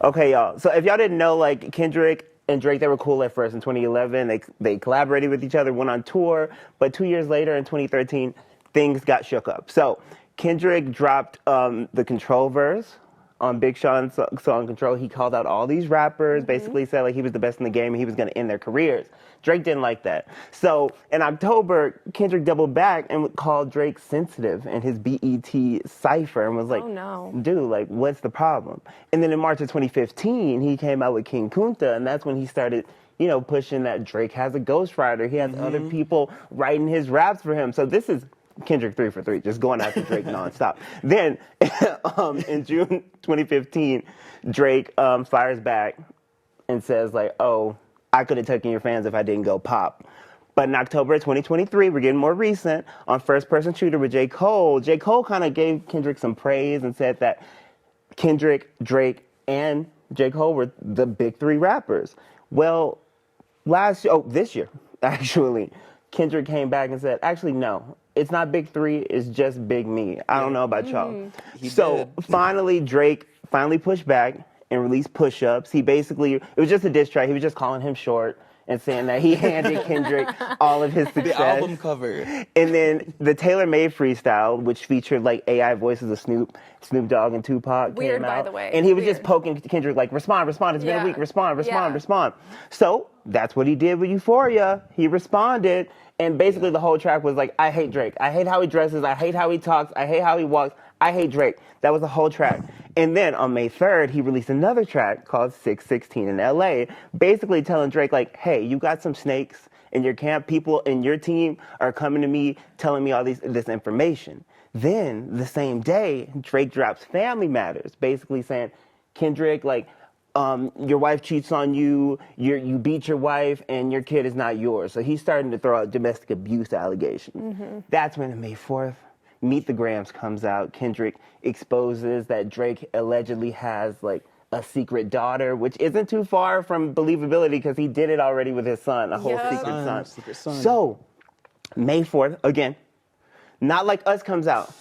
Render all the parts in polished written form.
Okay, y'all. So if y'all didn't know, like Kendrick and Drake, they were cool at first in 2011. They collaborated with each other, went on tour, but 2 years later in 2013, things got shook up. So Kendrick dropped the Control verse on Big Sean's song Control. He called out all these rappers, basically said like he was the best in the game and he was going to end their careers. Drake didn't like that. So in October, Kendrick doubled back and called Drake sensitive in his BET cipher and was like, oh, no. dude, like, what's the problem? And then in March of 2015, he came out with King Kunta, and that's when he started, pushing that Drake has a ghostwriter. He has other people writing his raps for him. So this is Kendrick 3 for 3, just going after Drake nonstop. Then in June 2015, Drake fires back and says like, oh, I could have taken your fans if I didn't go pop. But in October 2023, we're getting more recent, on First Person Shooter with J. Cole kind of gave Kendrick some praise and said that Kendrick, Drake, and J. Cole were the big three rappers. Well, this year, actually, Kendrick came back and said, actually, no, it's not big three, it's just big me. I don't know about y'all. So finally, Drake pushed back and released Push Ups. It was just a diss track. He was just calling him short and saying that he handed Kendrick all of his success. The album cover. And then the Taylor Made freestyle, which featured like AI voices of Snoop Dogg and Tupac Weird, came out. by the way. And he was Weird. just poking Kendrick like, respond, it's been a week, respond. So that's what he did with Euphoria. He responded, and basically the whole track was like, I hate Drake. I hate how he dresses, I hate how he talks, I hate how he walks, I hate Drake. That was the whole track. And then on May 3rd, he released another track called 616 in LA, basically telling Drake like, hey, you got some snakes in your camp. People in your team are coming to me, telling me all this information. Then the same day, Drake drops Family Matters, basically saying, Kendrick, like, your wife cheats on you, you beat your wife, and your kid is not yours. So he's starting to throw out domestic abuse allegations. That's when on May 4th, Meet the Grams comes out. Kendrick exposes that Drake allegedly has like a secret daughter, which isn't too far from believability because he did it already with his son, a whole secret son. So May 4th, again, Not Like Us comes out.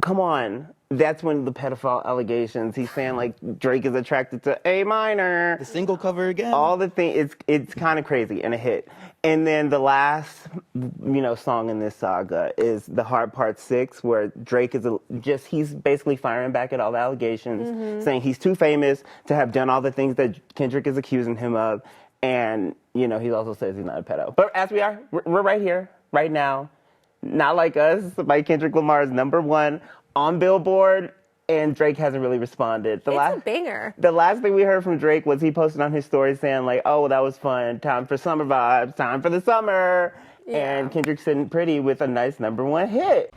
Come on. That's when the pedophile allegations, he's saying like Drake is attracted to A minor. The single cover again. All the things, it's kind of crazy and a hit. And then the last, song in this saga is The Hard Part 6, where Drake is he's basically firing back at all the allegations, saying he's too famous to have done all the things that Kendrick is accusing him of. And, he also says he's not a pedo. But as we're right here, right now. Not Like Us by Kendrick Lamar is #1 on Billboard, and Drake hasn't really responded. It's a banger. The last thing we heard from Drake was he posted on his story saying like, oh, that was fun. Time for summer vibes. Time for the summer. Yeah. And Kendrick's sitting pretty with a nice #1 hit.